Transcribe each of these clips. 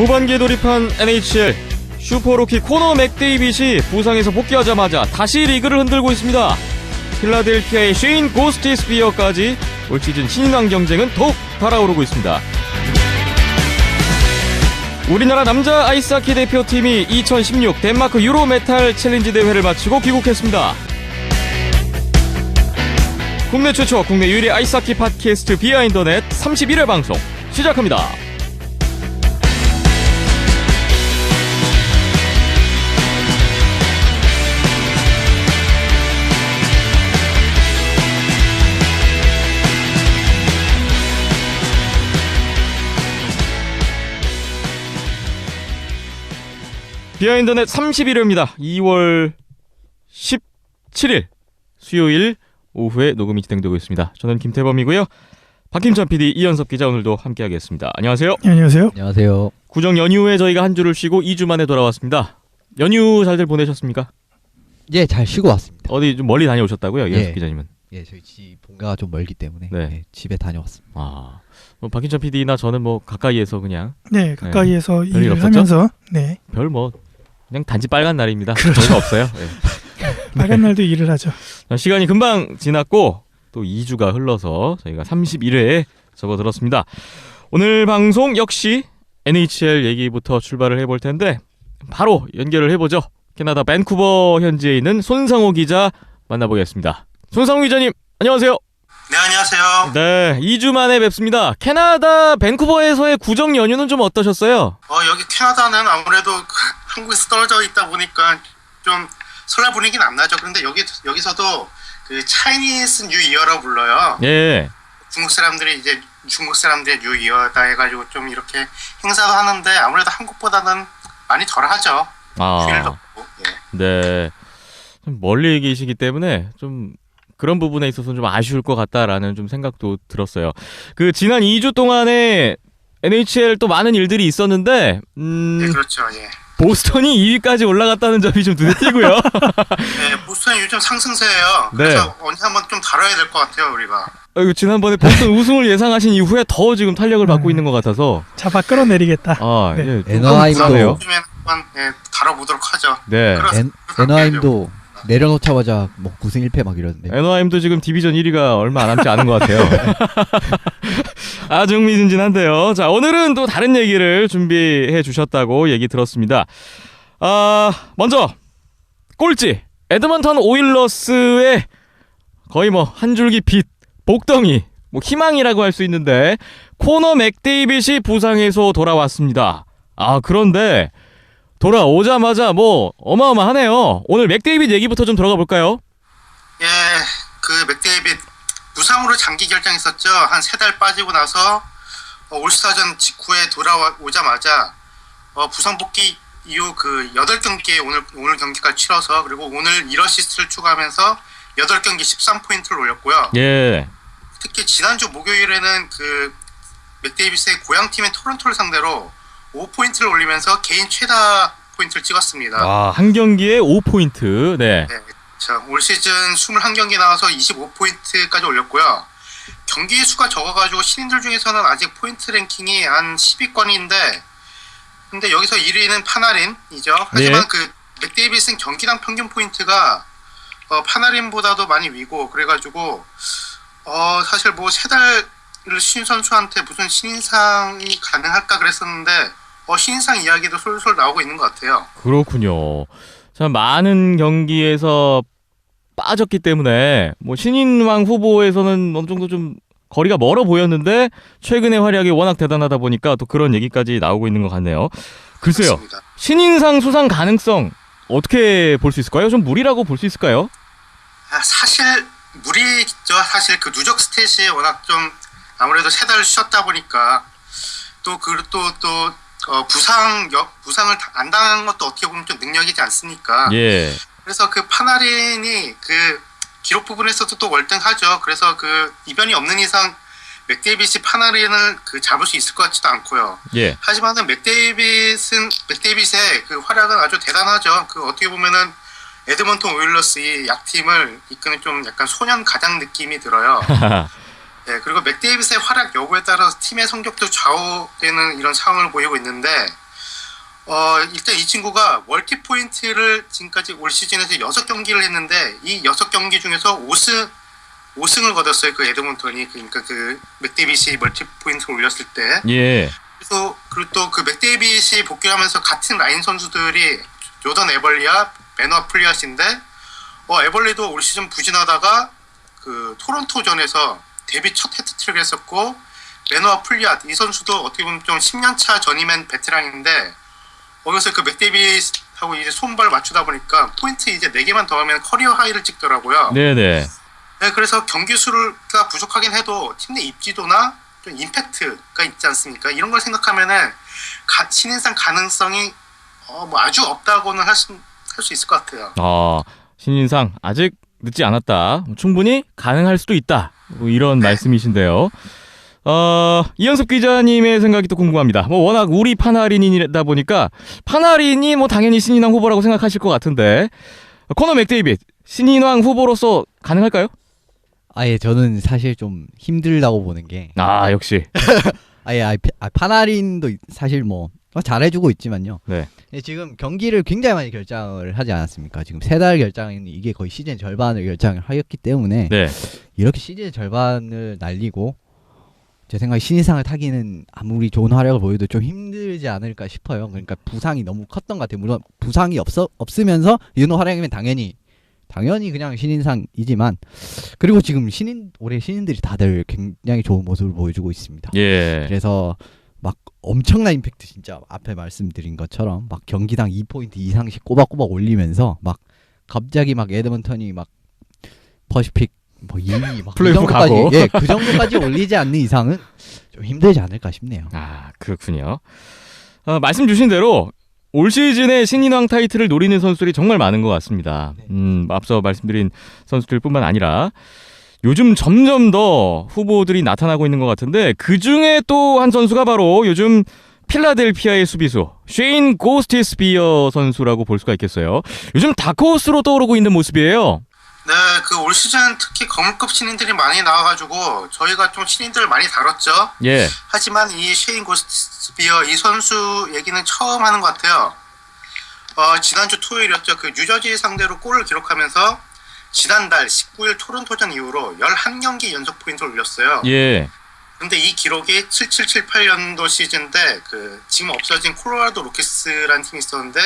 후반기에 돌입한 NHL 슈퍼루키 코너 맥데이빗이 부상에서 복귀하자마자 다시 리그를 흔들고 있습니다. 필라델피아의 쉐인 고스티스비어까지 올 시즌 신인왕 경쟁은 더욱 달아오르고 있습니다. 우리나라 남자 아이스하키 대표팀이 2016 덴마크 유로 메탈 챌린지 대회를 마치고 귀국했습니다. 국내 최초, 국내 유일의 아이스하키 팟캐스트 비하인더넷 31회 방송 시작합니다. 비하인더넷 31회입니다. 2월 17일 수요일 오후에 녹음이 진행되고 있습니다. 저는 김태범이고요. 박김찬 PD, 이현섭 기자 오늘도 함께하겠습니다. 안녕하세요. 안녕하세요. 안녕하세요. 구정 연휴에 저희가 한 주를 쉬고 2주 만에 돌아왔습니다. 연휴 잘들 보내셨습니까? 예, 잘 쉬고 왔습니다. 어디 좀 멀리 다녀오셨다고요? 이현섭 예. 기자님은? 예, 저희 집 본가가 좀 멀기 때문에 네. 예, 집에 다녀왔습니다. 아, 뭐 박김찬 PD나 저는 뭐 가까이에서 그냥 네, 가까이에서 별일 일을 없었죠? 하면서 네, 그냥 단지 빨간 날입니다. 별거 없어요. 예. 빨간 날도 일을 하죠. 시간이 금방 지났고 또 2주가 흘러서 저희가 31회에 접어들었습니다. 오늘 방송 역시 NHL 얘기부터 출발을 해볼 텐데 바로 연결을 해보죠. 캐나다 밴쿠버 현지에 있는 손상호 기자 만나보겠습니다. 손상호 기자님, 안녕하세요. 네, 안녕하세요. 네, 2주 만에 뵙습니다. 캐나다 밴쿠버에서의 구정 연휴는 좀 어떠셨어요? 여기 캐나다는 아무래도 한국에서 떨어져 있다 보니까 좀 설날 분위기는 안 나죠. 그런데 여기서도 그 차이니스 뉴 이어라고 불러요. 예. 중국 사람들의 뉴 이어다 해가지고 좀 이렇게 행사도 하는데 아무래도 한국보다는 많이 덜하죠. 휴일도 없고. 예. 네. 좀 멀리 계시기 때문에 좀 그런 부분에 있어서는 좀 아쉬울 것 같다라는 좀 생각도 들었어요. 그 지난 2주 동안에 NHL 또 많은 일들이 있었는데 네, 그렇죠. 예. 보스턴이 2위까지 올라갔다는 점이 좀 눈에 띄고요. 네, 보스턴이 요즘 상승세예요. 그래서 네. 언제 한번 좀 다뤄야 될 것 같아요, 우리가. 지난번에 보스턴 우승을 예상하신 이후에 더 지금 탄력을 받고 있는 것 같아서 잡아 끌어내리겠다. 네. 네. 애나하임도 요즘에 한번 다뤄보도록 하죠. 네. 애나하임도 내려놓자마자 뭐 9승 1패 막 이러는데. 애너하임도 지금 디비전 1위가 얼마 안 남지 않은 것 같아요. 아주 흥미진진한데요. 자, 오늘은 또 다른 얘기를 준비해 주셨다고 얘기 들었습니다. 먼저 꼴찌 에드먼턴 오일러스의 거의 뭐 한 줄기 빛, 복덩이, 뭐 희망이라고 할 수 있는데 코너 맥데이빗이 부상에서 돌아왔습니다. 그런데 돌아오자마자 뭐 어마어마하네요. 오늘 맥데이빗 얘기부터 좀 들어가 볼까요? 예, 그 맥데이빗 부상으로 장기 결장했었죠. 한 3달 빠지고 나서 올스타전 직후에 돌아오자마자 부상 복귀 이후 그 8경기에 오늘 경기까지 치러서 그리고 오늘 1어시스트를 추가하면서 8경기 13포인트를 올렸고요. 예. 특히 지난주 목요일에는 그 맥데이빗의 고향팀인 토론토를 상대로 5포인트를 올리면서 개인 최다 포인트를 찍었습니다. 한 경기에 5포인트. 네. 네, 자, 올 시즌 21경기 나와서 25포인트까지 올렸고요. 경기 수가 적어가지고 신인들 중에서는 아직 포인트 랭킹이 한 10위권인데 근데 여기서 1위는 파나린이죠. 하지만 네. 그 맥데이빗은 경기당 평균 포인트가 파나린보다도 많이 위고 그래가지고 사실 뭐 3달을 신인 선수한테 무슨 신인상이 가능할까 그랬었는데 신인상 이야기도 솔솔 나오고 있는 것 같아요. 그렇군요. 참 많은 경기에서 빠졌기 때문에 뭐 신인왕 후보에서는 어느 정도 좀 거리가 멀어 보였는데 최근의 활약이 워낙 대단하다 보니까 또 그런 얘기까지 나오고 있는 것 같네요. 글쎄요. 그렇습니다. 신인상 수상 가능성 어떻게 볼 수 있을까요? 좀 무리라고 볼 수 있을까요? 사실 무리죠. 사실 그 누적 스탯이 워낙 좀 아무래도 3달 쉬었다 보니까 또 부상을 안 당한 것도 어떻게 보면 좀 능력이지 않습니까? 예. 그래서 그 파나린이 그 기록 부분에서도 또 월등하죠. 그래서 그 이변이 없는 이상 맥데이빗이 파나린을 그 잡을 수 있을 것 같지도 않고요. 예. 하지만은 맥데이빗의 그 활약은 아주 대단하죠. 그 어떻게 보면은 에드먼턴 오일러스의 약팀을 이끄는 좀 약간 소년 가장 느낌이 들어요. 네, 그리고 맥데이빗의 활약 여부에 따라서 팀의 성적도 좌우되는 이런 상황을 보이고 있는데 일단 이 친구가 멀티 포인트를 지금까지 올 시즌에서 6경기를 했는데 이 6경기 중에서 5승을 거뒀어요. 그 에드먼턴이. 그러니까 그 맥데이빗이 멀티 포인트를 올렸을 때. 예. 그래서 그리고 또 그 맥데이빗이 복귀하면서 같은 라인 선수들이 조던 에벌리와 베너 플리아스인데 에벌리도 올 시즌 부진하다가 그 토론토전에서 데뷔 첫 해트트릭을 했었고 베너 플리아 이 선수도 어떻게 보면 좀 10년차 전임맨 베테랑인데 거기서 그 맥데이빗하고 이제 손발 맞추다 보니까 포인트 이제 4개만 더 하면 커리어 하이를 찍더라고요. 네네. 네, 그래서 경기 수가 부족하긴 해도 팀 내 입지도나 좀 임팩트가 있지 않습니까? 이런 걸 생각하면은 신인상 가능성이 뭐 아주 없다고는 할 수 있을 것 같아요. 신인상 아직 늦지 않았다. 충분히 가능할 수도 있다. 뭐 이런 말씀이신데요. 이현섭 기자님의 생각이 또 궁금합니다. 뭐 워낙 우리 파나린이다 보니까 파나린이 뭐 당연히 신인왕 후보라고 생각하실 것 같은데 코너 맥데이빗 신인왕 후보로서 가능할까요? 아예 저는 사실 좀 힘들다고 보는 게 역시. 파나린도 사실 뭐 잘해주고 있지만요. 네. 근데 지금 경기를 굉장히 많이 결장을 하지 않았습니까? 지금 3달 결장은 이게 거의 시즌 절반을 결장을 하였기 때문에 네. 이렇게 시즌 절반을 날리고 제 생각에 신인상을 타기는 아무리 좋은 활약을 보여도 좀 힘들지 않을까 싶어요. 그러니까 부상이 너무 컸던 것 같아요. 물론 부상이 없으면서 이런 활약이면 당연히 그냥 신인상이지만 그리고 지금 올해 신인들이 다들 굉장히 좋은 모습을 보여주고 있습니다. 예. 그래서 막 엄청난 임팩트 진짜 앞에 말씀드린 것처럼 막 경기당 2포인트 이상씩 꼬박꼬박 올리면서 막 갑자기 막 에드먼턴이 막 퍼시픽 뭐 2위 막 플레이오프 가고. 그 정도까지 올리지 않는 이상은 좀 힘들지 않을까 싶네요. 그렇군요. 말씀 주신 대로 올 시즌에 신인왕 타이틀을 노리는 선수들이 정말 많은 것 같습니다. 앞서 말씀드린 선수들뿐만 아니라 요즘 점점 더 후보들이 나타나고 있는 것 같은데 그중에 또 한 선수가 바로 요즘 필라델피아의 수비수 쉐인 고스티스비어 선수라고 볼 수가 있겠어요. 요즘 다크호스로 떠오르고 있는 모습이에요. 네, 그 올 시즌 특히 거물급 신인들이 많이 나와가지고 저희가 좀 신인들을 많이 다뤘죠. 예. 하지만 이 쉐인 고스티스비어 이 선수 얘기는 처음 하는 것 같아요. 지난주 토요일이었죠. 그 뉴저지 상대로 골을 기록하면서 지난달 19일 토론토전 이후로 11경기 연속 포인트를 올렸어요. 예. 근데 이 기록이 77-78년도 시즌인데 그 지금 없어진 콜로라도 로키스라는 팀이 있었는데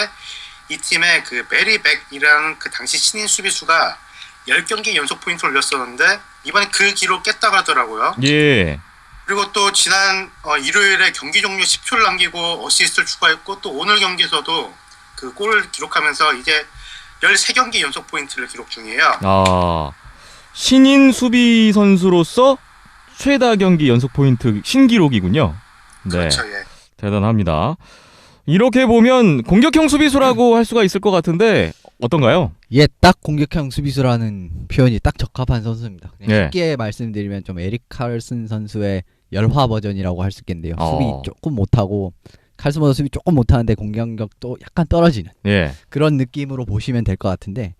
이 팀의 그 메리 백이라는 그 당시 신인 수비수가 10경기 연속 포인트를 올렸었는데 이번에 그 기록 깼다고 하더라고요. 예. 그리고 또 지난 일요일에 경기 종료 10초를 남기고 어시스트를 추가했고 또 오늘 경기에서도 그 골을 기록하면서 이제 13경기 연속 포인트를 기록 중이에요. 신인 수비 선수로서 최다 경기 연속 포인트 신기록이군요. 네. 그렇죠. 예. 대단합니다. 이렇게 보면 공격형 수비수라고 할 수가 있을 것 같은데 어떤가요? 딱 공격형 수비수라는 표현이 딱 적합한 선수입니다. 그냥 예. 쉽게 말씀드리면 좀 에릭 카를슨 선수의 열화 버전이라고 할 수 있겠는데요. 수비 조금 못하고 칼스모더 수비 조금 못하는데 공격력도 약간 떨어지는 그런 느낌으로 보시면 될 것 같은데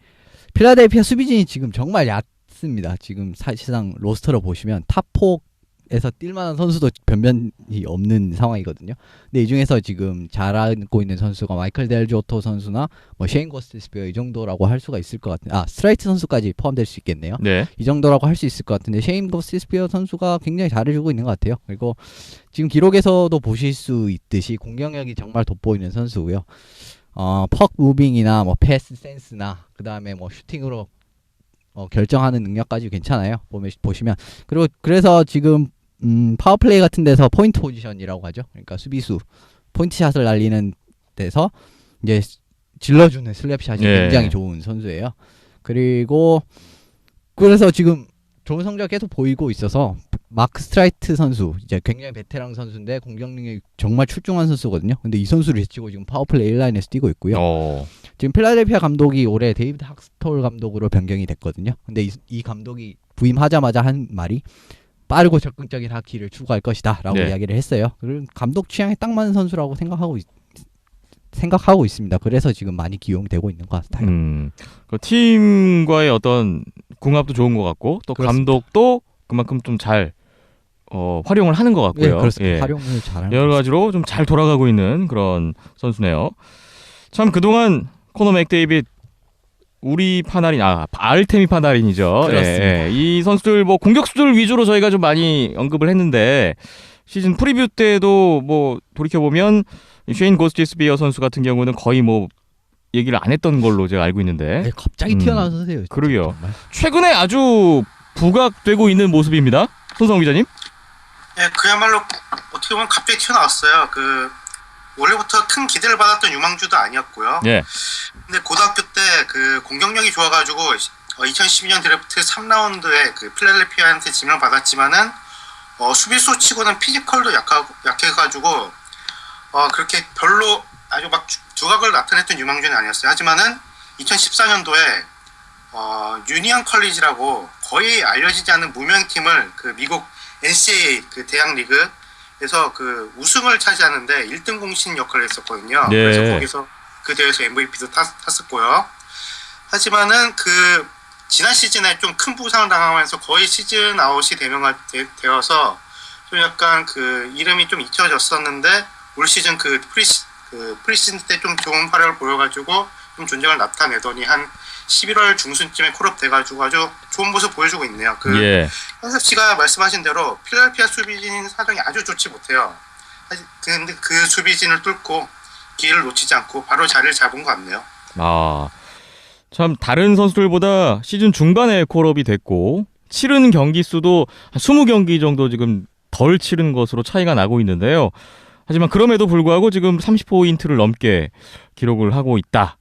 필라델피아 수비진이 지금 정말 얕습니다. 지금 사실상 로스터로 보시면 탑4에서 뛸만한 선수도 변변이 없는 상황이거든요. 근데 이 중에서 지금 잘하고 있는 선수가 마이클 델 조토 선수나 뭐 쉐인 고스티스비어 이 정도라고 할 수가 있을 것 같은데 스트라이트 선수까지 포함될 수 있겠네요. 네. 이 정도라고 할 수 있을 것 같은데 쉐인 고스티스비어 선수가 굉장히 잘해주고 있는 것 같아요. 그리고 지금 기록에서도 보실 수 있듯이 공격력이 정말 돋보이는 선수고요. 퍽 무빙이나 뭐 패스 센스나 그 다음에 뭐 슈팅으로 결정하는 능력까지 괜찮아요. 보시면 그래서 지금 파워플레이 같은 데서 포인트 포지션이라고 하죠. 그러니까 수비수 포인트샷을 날리는 데서 이제 질러주는 슬랩샷이 굉장히 좋은 선수예요. 그래서 지금 좋은 성적 계속 보이고 있어서 마크 스트라이트 선수 이제 굉장히 베테랑 선수인데 공격 능력이 정말 출중한 선수거든요. 근데 이 선수를 제치고 지금 파워플레이 1라인에서 뛰고 있고요. 지금 필라델피아 감독이 올해 데이비드 학스톨 감독으로 변경이 됐거든요. 근데 이 감독이 부임하자마자 한 말이 빠르고 적극적인 하키를 추구할 것이다 라고 이야기를 했어요. 그리고 감독 취향에 딱 맞는 선수라고 생각하고 있습니다. 그래서 지금 많이 기용되고 있는 것 같아요. 그 팀과의 어떤 궁합도 좋은 것 같고 또 그렇습니다. 감독도 그만큼 좀 잘 활용을 하는 것 예, 같고요. 그렇습니다. 활용을 잘하는 여러 가지로 좀 잘 돌아가고 있는 그런 선수네요. 참 그동안 코너 맥데이빗 우리 파나린 아르테미 파나린이죠. 그렇습니다. 이 선수들 뭐 공격수들 위주로 저희가 좀 많이 언급을 했는데 시즌 프리뷰 때도 뭐 돌이켜 보면 쉐인 고스티스비어 선수 같은 경우는 거의 뭐 얘기를 안 했던 걸로 제가 알고 있는데 예, 갑자기 튀어나온 선수예요. 진짜. 그러게요. 정말. 최근에 아주 부각되고 있는 모습입니다. 손성 기자님. 예, 그야말로 어떻게 보면 갑자기 튀어나왔어요. 원래부터 큰 기대를 받았던 유망주도 아니었고요. 예. 근데 고등학교 때 그 공격력이 좋아가지고 2012년 드래프트 3라운드에 그 필라델피아한테 지명받았지만은 수비수 치고는 피지컬도 약해가지고 그렇게 별로 아주 막 두각을 나타냈던 유망주는 아니었어요. 하지만은 2014년도에 유니언 컬리지라고 거의 알려지지 않는 무명 팀을 그 미국 NCAA 그 대학 리그에서 그 우승을 차지하는데 1등 공신 역할을 했었거든요. 네. 그래서 거기서 그 대회에서 MVP도 탔었고요. 하지만은 그 지난 시즌에 좀 큰 부상을 당하면서 거의 시즌 아웃이 되어서 좀 약간 그 이름이 좀 잊혀졌었는데 올 시즌 그 프리시즌 때 좀 좋은 활약을 보여가지고 좀 존재감을 나타내더니 한 11월 중순쯤에 콜업 돼가지고 아주 좋은 모습 보여주고 있네요. 현섭 씨가 말씀하신 대로 필라델피아 수비진 사정이 아주 좋지 못해요. 근데 그 수비진을 뚫고 기회를 놓치지 않고 바로 자리를 잡은 것 같네요. 참 다른 선수들보다 시즌 중반에 콜업이 됐고 치른 경기 수도 한 20경기 정도 지금 덜 치른 것으로 차이가 나고 있는데요. 하지만 그럼에도 불구하고 지금 30포인트를 넘게 기록을 하고 있다.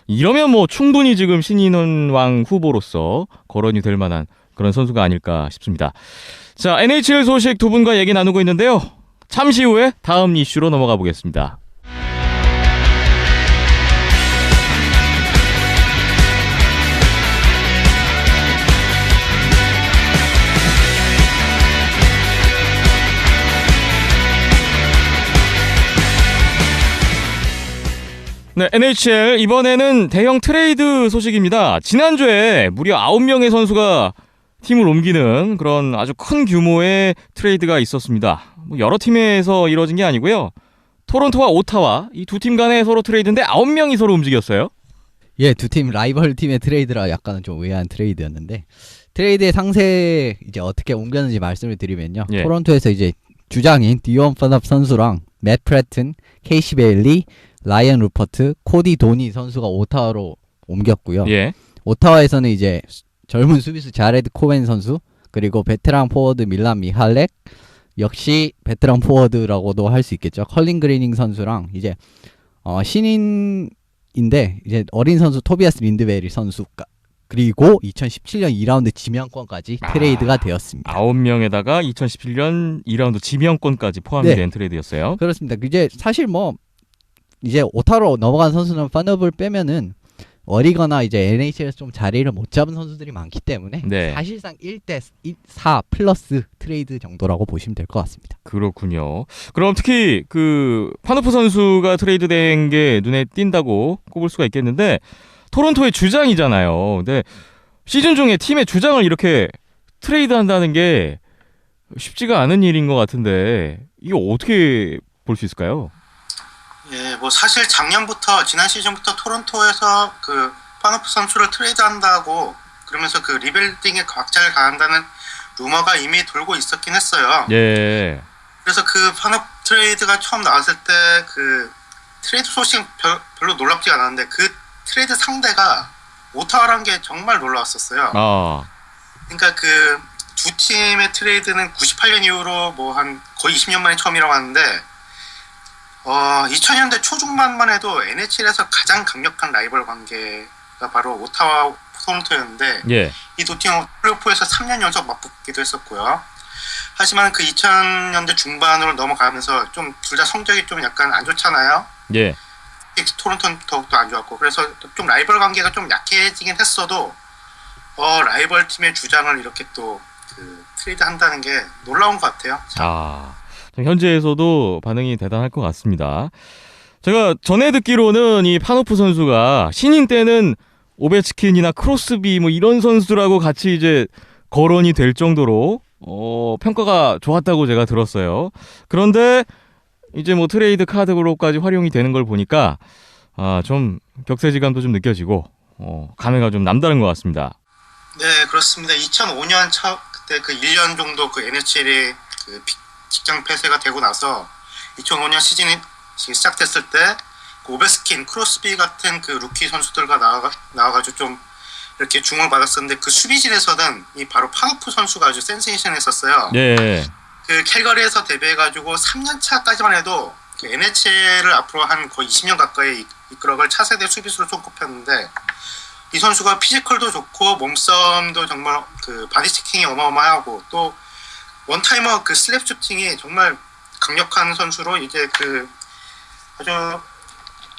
이러면 뭐 충분히 지금 신인왕 후보로서 거론이 될 만한 그런 선수가 아닐까 싶습니다. 자, NHL 소식 두 분과 얘기 나누고 있는데요. 잠시 후에 다음 이슈로 넘어가 보겠습니다. 네, NHL 이번에는 대형 트레이드 소식입니다. 지난주에 무려 9명의 선수가 팀을 옮기는 그런 아주 큰 규모의 트레이드가 있었습니다. 뭐 여러 팀에서 이루어진 게 아니고요. 토론토와 오타와 이 두 팀 간에 서로 트레이드인데 9명이 서로 움직였어요. 예, 두 팀 라이벌 팀의 트레이드라 약간은 좀 의아한 트레이드였는데 트레이드의 상세 이제 어떻게 옮겼는지 말씀을 드리면요. 예. 토론토에서 이제 주장인 디온 퍼납 선수랑 맷 프레튼, 케이시 베일리, 라이언 루퍼트, 코디 도니 선수가 오타와로 옮겼고요. 예. 오타와에서는 이제 젊은 수비수 자레드 코벤 선수 그리고 베테랑 포워드 밀란 미할렉 역시 베테랑 포워드라고도 할 수 있겠죠. 컬린 그리닝 선수랑 이제 신인인데 이제 어린 선수 토비아스 린드베리 선수가 그리고 2017년 2라운드 지명권까지 트레이드가 되었습니다. 9명에다가 2017년 2라운드 지명권까지 포함이 네. 된 트레이드였어요. 그렇습니다. 이제 사실 뭐 이제 오타로 넘어간 선수는 파너블 빼면은 어리거나 이제 NHL에서 좀 자리를 못 잡은 선수들이 많기 때문에 네. 사실상 1대4 플러스 트레이드 정도라고 보시면 될 것 같습니다. 그렇군요. 그럼 특히 그 파노프 선수가 트레이드된 게 눈에 띈다고 꼽을 수가 있겠는데 토론토의 주장이잖아요. 근데 시즌 중에 팀의 주장을 이렇게 트레이드한다는 게 쉽지가 않은 일인 것 같은데 이거 어떻게 볼 수 있을까요? 예, 뭐 사실 작년부터 지난 시즌부터 토론토에서 그 파노프 선수를 트레이드한다고 그러면서 그 리빌딩에 박차를 가한다는 루머가 이미 돌고 있었긴 했어요. 예. 그래서 그 파노프 트레이드가 처음 나왔을 때 그 트레이드 소식은 별로 놀랍지 않았는데 그 트레이드 상대가 오타와란 게 정말 놀라웠었어요. 그러니까 그 두 팀의 트레이드는 98년 이후로 뭐 한 거의 20년 만에 처음이라고 하는데 2000년대 초중반만 해도 NHL에서 가장 강력한 라이벌 관계가 바로 오타와 토론토였는데 예. 이 두 팀은 플레이오프에서 3년 연속 맞붙기도 했었고요. 하지만 그 2000년대 중반으로 넘어가면서 좀 둘 다 성적이 좀 약간 안 좋잖아요. 예. 토론토는 더욱더 안 좋았고 그래서 좀 라이벌 관계가 좀 약해지긴 했어도 라이벌 팀의 주장을 이렇게 또 그 트레이드 한다는 게 놀라운 것 같아요. 현지에서도 반응이 대단할 것 같습니다. 제가 전에 듣기로는 이 파노프 선수가 신인 때는 오베치킨이나 크로스비 뭐 이런 선수들하고 같이 이제 거론이 될 정도로 평가가 좋았다고 제가 들었어요. 그런데 이제 뭐 트레이드 카드로까지 활용이 되는 걸 보니까 좀 격세지감도 좀 느껴지고 감회가 좀 남다른 것 같습니다. 네, 그렇습니다. 2005년 그때 그 1년 정도 그 NHL이 그 직장 폐쇄가 되고 나서 2005년 시즌이 시작됐을 때 그 오베스킨, 크로스비 같은 그 루키 선수들과 나와가지고 좀 이렇게 주목을 받았었는데 그 수비진에서는 이 바로 파우프 선수가 아주 센세이션했었어요. 네. 그 캘거리에서 데뷔해가지고 3년 차까지만 해도 그 NHL을 앞으로 한 거의 20년 가까이 이끌어갈 차세대 수비수로 손꼽혔는데 이 선수가 피지컬도 좋고 몸싸움도 정말 그 바디 체킹이 어마어마하고 또 원타이머 그 슬랩 슈팅이 정말 강력한 선수로 이제 그 아주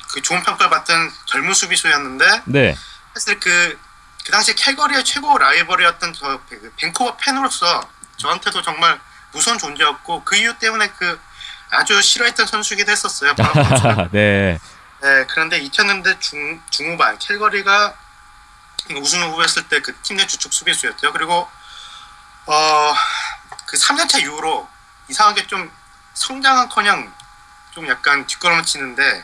그 좋은 평가를 받던 젊은 수비수였는데 네. 사실 그 당시 캘거리의 최고 라이벌이었던 저 밴쿠버 팬으로서 저한테도 정말 무서운 존재였고 그 이유 때문에 그 아주 싫어했던 선수이기도 했었어요. 네. 네, 그런데 2000년대 중후반 캘거리가 우승 후보였을 때 그 팀 내 주축 수비수였죠. 그리고 그 3년차 이후로 이상하게 좀 성장은커녕 좀 약간 뒷걸음을 치는데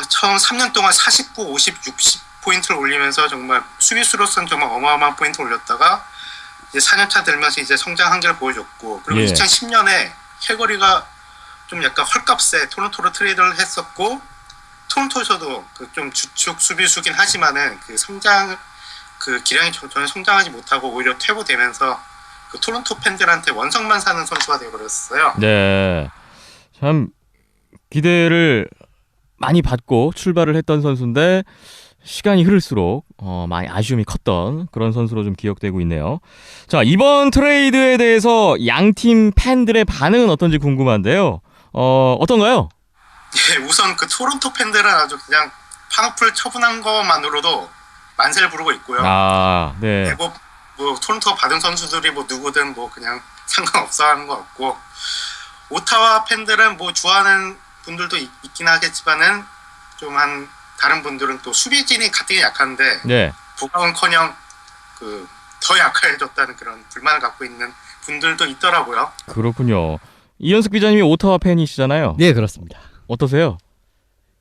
처음 3년 동안 49, 50, 60 포인트를 올리면서 정말 수비수로서는 정말 어마어마한 포인트를 올렸다가 이제 4년차 들면서 이제 성장 한계를 보여줬고 그리고 예. 2010년에 캘거리가 좀 약간 헐값에 토론토로 트레이드를 했었고 토론토에서도 그 좀 주축 수비수긴 하지만은 그 성장 그 기량이 전혀 성장하지 못하고 오히려 퇴보되면서 그 토론토 팬들한테 원성만 사는 선수가 되어버렸어요. 네. 참 기대를 많이 받고 출발을 했던 선수인데 시간이 흐를수록 많이 아쉬움이 컸던 그런 선수로 좀 기억되고 있네요. 자, 이번 트레이드에 대해서 양팀 팬들의 반응은 어떤지 궁금한데요. 어떤가요? 예, 우선 그 토론토 팬들은 아주 그냥 파노프를 처분한 것만으로도 만세를 부르고 있고요. 네. 네, 뭐 토론토가 받은 선수들이 뭐 누구든 뭐 그냥 상관없어 하는 거 없고 오타와 팬들은 뭐 좋아하는 분들도 있긴 하겠지만은 좀 한 다른 분들은 또 수비진이 가뜩이 약한데 네. 부가은커녕 그 더 약해졌다는 그런 불만을 갖고 있는 분들도 있더라고요. 그렇군요. 이현숙 기자님이 오타와 팬이시잖아요. 네, 그렇습니다. 어떠세요?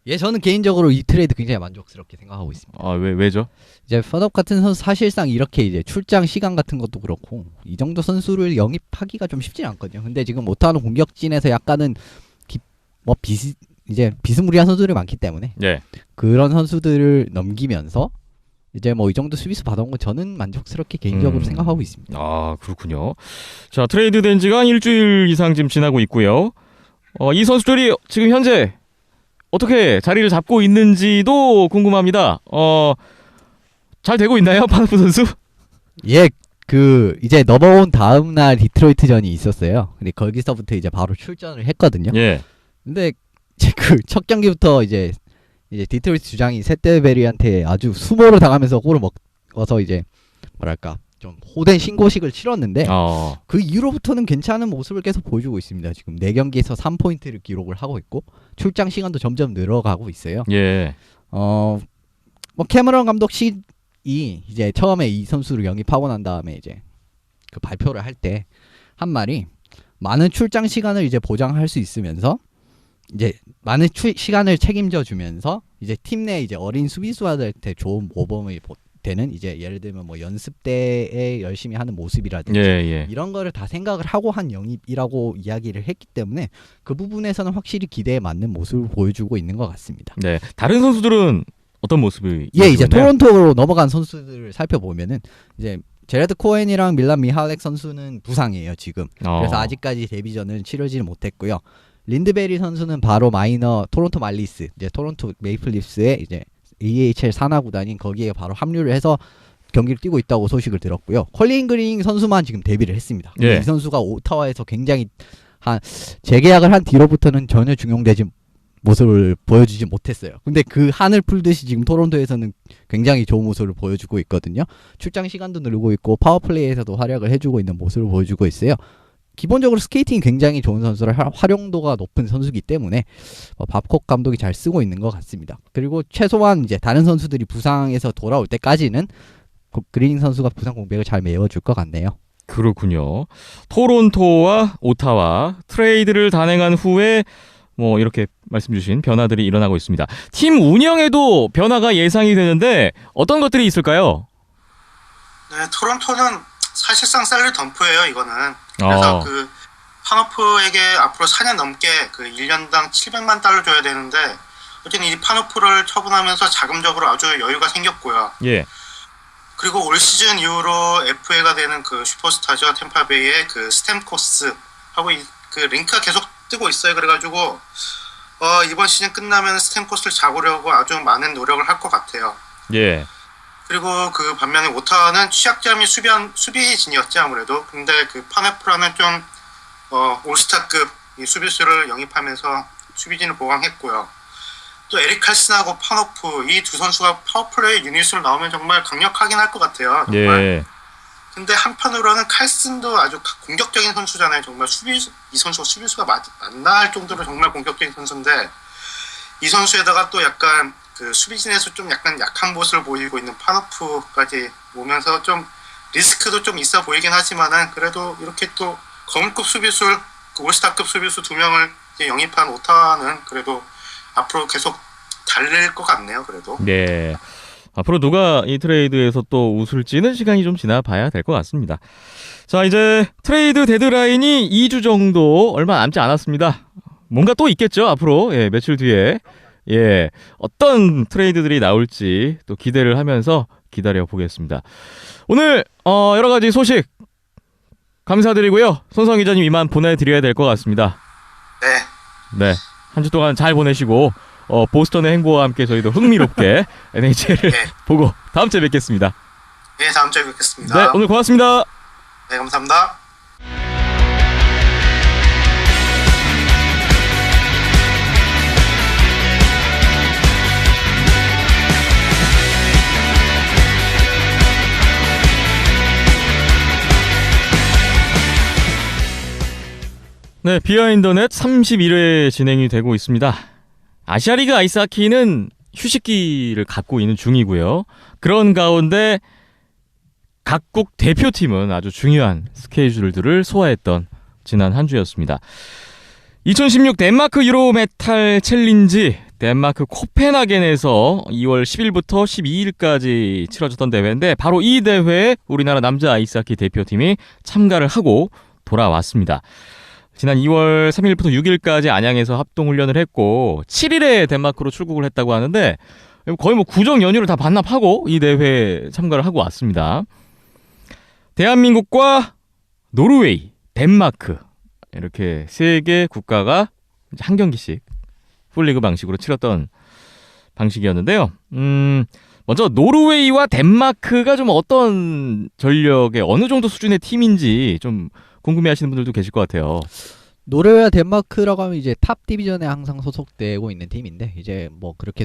예, 저는 개인적으로 이 트레이드 굉장히 만족스럽게 생각하고 있습니다. 왜죠? 이제 펀업 같은 선수 사실상 이렇게 이제 출장 시간 같은 것도 그렇고 이 정도 선수를 영입하기가 좀 쉽지 않거든요. 근데 지금 오타와는 공격진에서 약간은 이제 비스무리한 선수들이 많기 때문에 네. 그런 선수들을 넘기면서 이제 뭐 이 정도 수비수 받아온 건 저는 만족스럽게 개인적으로 생각하고 있습니다. 그렇군요. 자, 트레이드 된 지가 한 일주일 이상 지금 지나고 있고요. 이 선수들이 지금 현재 어떻게 자리를 잡고 있는지도 궁금합니다. 잘 되고 있나요, 파누프 선수? 예, 그 이제 넘어온 다음 날 디트로이트전이 있었어요. 근데 거기서부터 이제 바로 출전을 했거든요. 예. 근데 그 첫 경기부터 이제 디트로이트 주장이 세테베리한테 아주 수모를 당하면서 골을 먹어서 이제 뭐랄까 좀 호된 신고식을 치렀는데 그 이후로부터는 괜찮은 모습을 계속 보여주고 있습니다. 지금 4경기에서 3포인트를 기록을 하고 있고 출장 시간도 점점 늘어가고 있어요. 예. 뭐 캐머런 감독이 이제 처음에 이 선수를 영입하고 난 다음에 이제 그 발표를 할 때 한 말이 많은 출장 시간을 이제 보장할 수 있으면서 이제 많은 시간을 책임져 주면서 이제 팀 내 이제 어린 수비수들한테 좋은 모범이 되는 이제 예를 들면 뭐 연습 때에 열심히 하는 모습이라든지 이런 거를 다 생각을 하고 한 영입이라고 이야기를 했기 때문에 그 부분에서는 확실히 기대에 맞는 모습을 보여주고 있는 것 같습니다. 네, 다른 선수들은 어떤 모습이? 예, 이제 토론토로 넘어간 선수들을 살펴보면은 이제 제레드 코엔이랑 밀란 미할렉 선수는 부상이에요 지금. 그래서 아직까지 데뷔전을 치러지는 못했고요. 린드베리 선수는 바로 마이너 토론토 말리스, 이제 토론토 메이플리프스의 이제 AHL 산하 구단인 거기에 바로 합류를 해서 경기를 뛰고 있다고 소식을 들었고요. 컬린 그린 선수만 지금 데뷔를 했습니다. 예. 이 선수가 오타와에서 굉장히 재계약을 한 뒤로부터는 전혀 중용되지 모습을 보여주지 못했어요. 근데 그 한을 풀듯이 지금 토론토에서는 굉장히 좋은 모습을 보여주고 있거든요. 출장 시간도 늘고 있고 파워플레이에서도 활약을 해주고 있는 모습을 보여주고 있어요. 기본적으로 스케이팅이 굉장히 좋은 선수라 활용도가 높은 선수이기 때문에 밥콕 감독이 잘 쓰고 있는 것 같습니다. 그리고 최소한 이제 다른 선수들이 부상에서 돌아올 때까지는 그린 선수가 부상 공백을 잘 메워줄 것 같네요. 그렇군요. 토론토와 오타와 트레이드를 단행한 후에 뭐 이렇게 말씀 주신 변화들이 일어나고 있습니다. 팀 운영에도 변화가 예상이 되는데 어떤 것들이 있을까요? 네, 토론토는 사실상 셀러리 덤프예요, 이거는. 그래서 그 파노프에게 앞으로 4년 넘게 그 1년당 700만 달러 줘야 되는데 어쨌든 이 파노프를 처분하면서 자금적으로 아주 여유가 생겼고요. 예. 그리고 올 시즌 이후로 FA가 되는 그 슈퍼스타죠, 템파베이의 그 스탬코스 하고 그 링크가 계속 뜨고 있어요. 그래가지고 이번 시즌 끝나면 스탬코스를 잡으려고 아주 많은 노력을 할 것 같아요. 예. 그리고 그 반면에 오타와는 취약점이 수비진이었지 아무래도. 근데 그 파네프라는 좀 올스타급 이 수비수를 영입하면서 수비진을 보강했고요. 또 에릭 칼슨하고 파노프 이 두 선수가 파워플레이 유닛으로 나오면 정말 강력하긴 할 것 같아요. 정말. 예. 근데 한편으로는 칼슨도 아주 공격적인 선수잖아요. 정말 이 선수가 수비수가 맞나 할 정도로 정말 공격적인 선수인데 이 선수에다가 또 약간 그 수비진에서 좀 약간 약한 모습을 보이고 있는 파노프까지 오면서 좀 리스크도 좀 있어 보이긴 하지만은 그래도 이렇게 또 거물급 수비수, 그 올스타급 수비수 2명을 이제 영입한 오타와는 그래도 앞으로 계속 달릴 것 같네요. 그래도. 네. 앞으로 누가 이 트레이드에서 또 웃을지는 시간이 좀 지나봐야 될 것 같습니다. 자, 이제 트레이드 데드라인이 2주 정도 얼마 남지 않았습니다. 뭔가 또 있겠죠, 앞으로. 예, 며칠 뒤에. 예, 어떤 트레이드들이 나올지 또 기대를 하면서 기다려 보겠습니다. 오늘 여러 가지 소식 감사드리고요. 손성 기자님 이만 보내드려야 될 것 같습니다. 네. 네, 한 주 동안 잘 보내시고 보스턴의 행보와 함께 저희도 흥미롭게 NHL을 네. 보고 다음 주에 뵙겠습니다. 네, 다음 주에 뵙겠습니다. 네, 오늘 고맙습니다. 네, 감사합니다. 네, 비하인더넷 31회 진행이 되고 있습니다. 아시아리그 아이스하키는 휴식기를 갖고 있는 중이고요. 그런 가운데 각국 대표팀은 아주 중요한 스케줄들을 소화했던 지난 한 주였습니다. 2016 덴마크 유로메탈 챌린지 덴마크 코펜하겐에서 2월 10일부터 12일까지 치러졌던 대회인데 바로 이 대회에 우리나라 남자 아이스하키 대표팀이 참가를 하고 돌아왔습니다. 지난 2월 3일부터 6일까지 안양에서 합동훈련을 했고 7일에 덴마크로 출국을 했다고 하는데 거의 뭐 구정 연휴를 다 반납하고 이 대회에 참가를 하고 왔습니다. 대한민국과 노르웨이, 덴마크 이렇게 세 개 국가가 한 경기씩 풀리그 방식으로 치렀던 방식이었는데요. 먼저 노르웨이와 덴마크가 좀 어떤 전력의 어느 정도 수준의 팀인지 좀 궁금해하시는 분들도 계실 것 같아요. 노르웨이와 덴마크라고 하면 이제 탑 디비전에 항상 소속되고 있는 팀인데 이제 뭐 그렇게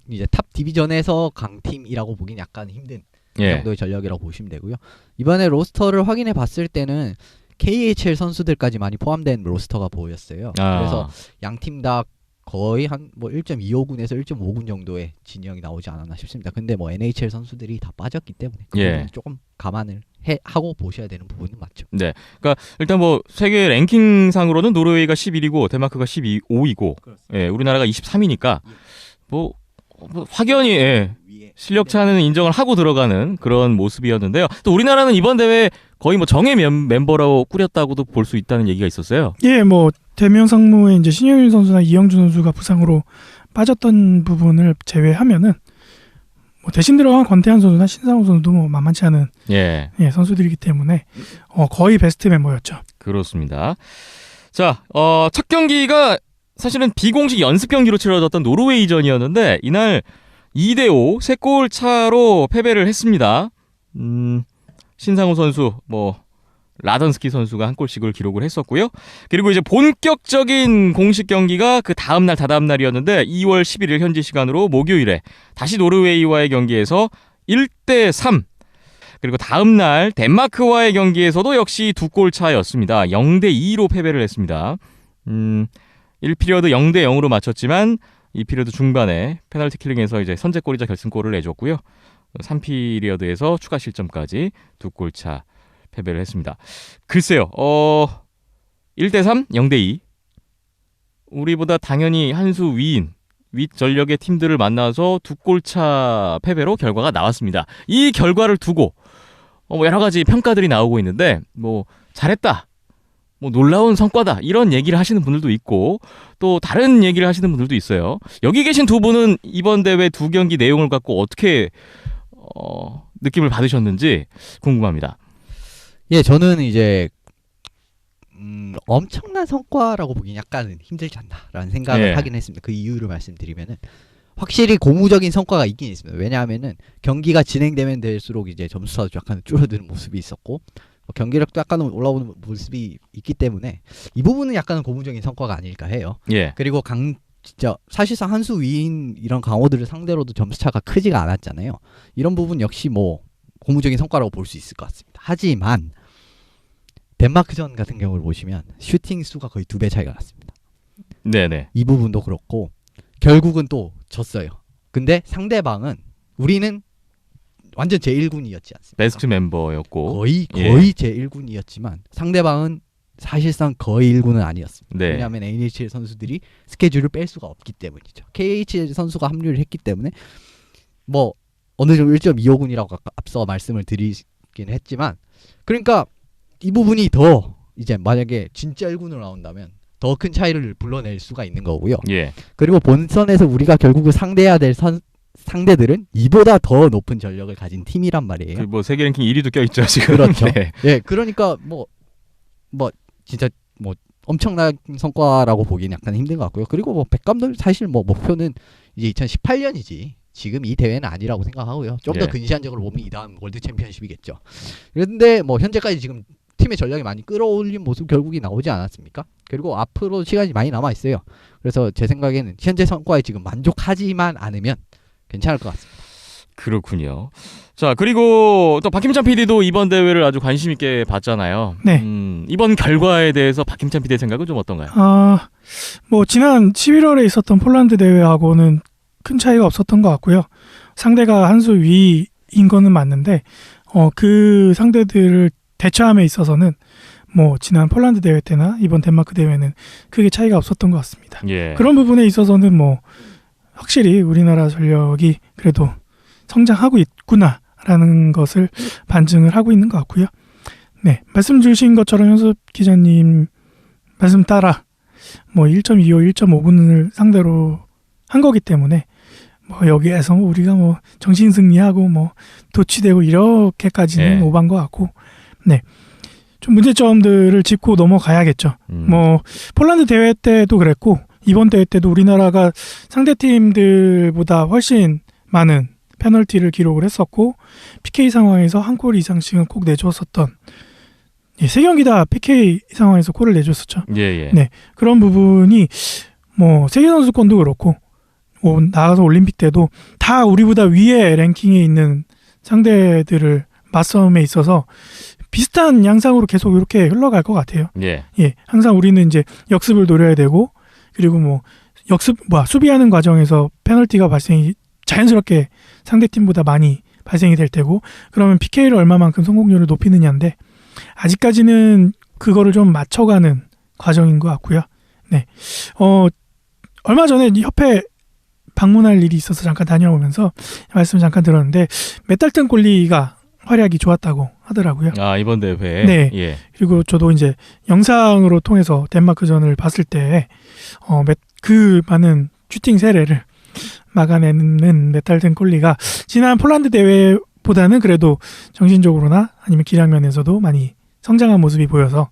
이제 탑 디비전에서 강팀이라고 보긴 약간 힘든 정도의 전력이라고 보시면 되고요. 이번에 로스터를 확인해 봤을 때는 KHL 선수들까지 많이 포함된 로스터가 보였어요. 그래서 양 팀 다 거의 한 뭐 1.25군에서 1.5군 정도의 진영이 나오지 않았나 싶습니다. 근데 뭐 NHL 선수들이 다 빠졌기 때문에 그거는 조금 감안을 하고 보셔야 되는 부분은 맞죠. 네, 그러니까 일단 뭐 세계 랭킹상으로는 노르웨이가 11위고 덴마크가 15위고, 예, 우리나라가 23위니까 뭐 확연히 실력 차는 인정을 하고 들어가는 그런 모습이었는데요. 또 우리나라는 이번 대회 거의 뭐 정예 멤버라고 꾸렸다고도 볼 수 있다는 얘기가 있었어요. 예, 뭐 대명 상무에 이제 신영일 선수나 이영준 선수가 부상으로 빠졌던 부분을 제외하면은 뭐 대신 들어간 권태환 선수나 신상우 선수도 뭐 만만치 않은 선수들이기 때문에 거의 베스트 멤버였죠. 그렇습니다. 자, 첫 경기가 사실은 비공식 연습 경기로 치러졌던 노르웨이전이었는데 이날 2대5 3골 차로 패배를 했습니다. 신상우 선수, 라던스키 선수가 한 골씩을 기록을 했었고요. 그리고 이제 본격적인 공식 경기가 그 다음날 다다음날이었는데 2월 11일 현지 시간으로 목요일에 다시 노르웨이와의 경기에서 1대3, 그리고 다음날 덴마크와의 경기에서도 역시 2골 차였습니다. 0대2로 패배를 했습니다. 1피리어드 0대0으로 마쳤지만 2피리어드 중반에 페널티 킬링에서 이제 선제골이자 결승골을 내줬고요. 3피리어드에서 추가 실점까지 2골 차 패배를 했습니다. 글쎄요. 1대3, 0대2. 우리보다 당연히 한 수 위인 윗전력의 팀들을 만나서 2골차 패배로 결과가 나왔습니다. 이 결과를 두고 여러 가지 평가들이 나오고 있는데 뭐 잘했다, 뭐 놀라운 성과다 이런 얘기를 하시는 분들도 있고 또 다른 얘기를 하시는 분들도 있어요. 여기 계신 두 분은 이번 대회 두 경기 내용을 갖고 어떻게 느낌을 받으셨는지 궁금합니다. 예, 저는 이제 엄청난 성과라고 보긴 약간은 힘들지 않나라는 생각을 하긴 했습니다. 그 이유를 말씀드리면은 확실히 고무적인 성과가 있긴 있습니다. 왜냐하면은 경기가 진행되면 될수록 이제 점수차도 약간 줄어드는 모습이 있었고 경기력도 약간 올라오는 모습이 있기 때문에 이 부분은 약간은 고무적인 성과가 아닐까 해요. 예. 그리고 진짜 사실상 한 수 위인 이런 강호들을 상대로도 점수차가 크지가 않았잖아요. 이런 부분 역시 뭐 고무적인 성과라고 볼 수 있을 것 같습니다. 하지만 덴마크전 같은 경우를 보시면 슈팅 수가 거의 2배 차이가 났습니다. 네네. 이 부분도 그렇고 결국은 또 졌어요. 근데 상대방은 우리는 완전 제1군이었지 않습니까? 베스트 멤버였고 거의 제1군이었지만 상대방은 사실상 거의 1군은 아니었습니다. 네. 왜냐하면 NHL 선수들이 스케줄을 뺄 수가 없기 때문이죠. KHL 선수가 합류를 했기 때문에 뭐 어느 정도 1.25군이라고 앞서 말씀을 드리긴 했지만 그러니까 이 부분이 더 이제 만약에 진짜 1군으로 나온다면 더 큰 차이를 불러낼 수가 있는 거고요. 예. 그리고 본선에서 우리가 결국은 상대해야 될 상대들은 이보다 더 높은 전력을 가진 팀이란 말이에요. 뭐 세계 랭킹 1위도 껴있죠 지금. 그렇죠. 네. 예, 그러니까 뭐 진짜 뭐 엄청난 성과라고 보기는 약간 힘든 것 같고요. 그리고 뭐 백 감독 사실 뭐 목표는 이제 2018년이지 지금 이 대회는 아니라고 생각하고요. 좀 더 예. 근시안적으로 보면 이 다음 월드 챔피언십이겠죠. 그런데 뭐 현재까지 지금 팀의 전략이 많이 끌어올린 모습 결국이 나오지 않았습니까? 그리고 앞으로 시간이 많이 남아 있어요. 그래서 제 생각에는 현재 성과에 지금 만족하지만 않으면 괜찮을 것 같습니다. 그렇군요. 자, 그리고 또 박힘찬 PD도 이번 대회를 아주 관심 있게 봤잖아요. 네. 이번 결과에 대해서 박힘찬 PD의 생각은 좀 어떤가요? 뭐 지난 11월에 있었던 폴란드 대회하고는 큰 차이가 없었던 것 같고요. 상대가 한 수 위인 거는 맞는데 그 상대들을 대처함에 있어서는 뭐 지난 폴란드 대회 때나 이번 덴마크 대회는 크게 차이가 없었던 것 같습니다. 예. 그런 부분에 있어서는 뭐 확실히 우리나라 전력이 그래도 성장하고 있구나라는 것을 반증을 하고 있는 것 같고요. 네, 말씀 주신 것처럼 현섭 기자님 말씀 따라 뭐 1.25, 1.5분을 상대로 한 거기 때문에 뭐 여기에서 우리가 뭐 정신 승리하고 뭐 도취되고 이렇게까지는 네. 오반 것 같고, 네, 좀 문제점들을 짚고 넘어가야겠죠. 뭐 폴란드 대회 때도 그랬고 이번 대회 때도 우리나라가 상대 팀들보다 훨씬 많은 페널티를 기록을 했었고 PK 상황에서 한 골 이상씩은 꼭 내줬었던, 세 경기 다 PK 상황에서 골을 내줬었죠. 예. 네, 그런 부분이 뭐 세계 선수권도 그렇고 나가서 올림픽 때도 다 우리보다 위에 랭킹에 있는 상대들을 맞싸움에 있어서 비슷한 양상으로 계속 이렇게 흘러갈 것 같아요. 예. 항상 우리는 이제 역습을 노려야 되고, 그리고 뭐 수비하는 과정에서 페널티가 발생이 자연스럽게 상대팀보다 많이 발생이 될 테고, 그러면 PK를 얼마만큼 성공률을 높이느냐인데 아직까지는 그거를 좀 맞춰가는 과정인 것 같고요. 네, 얼마 전에 협회 방문할 일이 있어서 잠깐 다녀오면서 말씀 잠깐 들었는데 메탈튼 꼴리가 활약이 좋았다고 하더라고요. 이번 대회. 네. 예. 그리고 저도 이제 영상으로 통해서 덴마크전을 봤을 때 그 많은 슈팅 세례를 막아내는 메탈튼 꼴리가 지난 폴란드 대회보다는 그래도 정신적으로나 아니면 기량면에서도 많이 성장한 모습이 보여서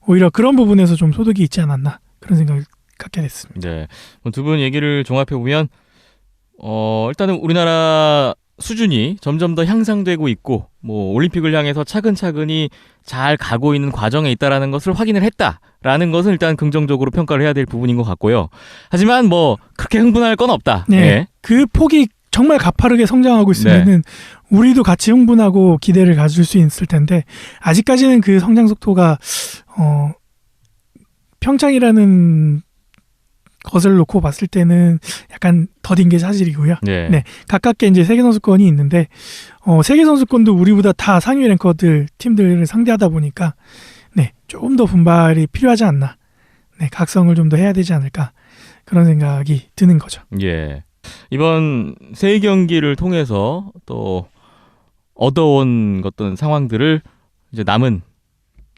오히려 그런 부분에서 좀 소득이 있지 않았나 그런 생각을 갖게 됐습니다. 네. 두 분 얘기를 종합해 보면 일단은 우리나라 수준이 점점 더 향상되고 있고 뭐 올림픽을 향해서 차근차근히 잘 가고 있는 과정에 있다라는 것을 확인을 했다라는 것은 일단 긍정적으로 평가를 해야 될 부분인 것 같고요. 하지만 뭐 그렇게 흥분할 건 없다. 네. 예. 그 폭이 정말 가파르게 성장하고 있으면은 우리도 같이 흥분하고 기대를 가질 수 있을 텐데 아직까지는 그 성장 속도가 평창이라는 것을 놓고 봤을 때는 약간 더딘 게 사실이고요. 네. 네, 가깝게 이제 세계 선수권이 있는데 세계 선수권도 우리보다 다 상위 랭커들 팀들을 상대하다 보니까 네, 조금 더 분발이 필요하지 않나. 네, 각성을 좀 더 해야 되지 않을까 그런 생각이 드는 거죠. 예. 이번 세 경기를 통해서 또 얻어온 어떤 상황들을 이제 남은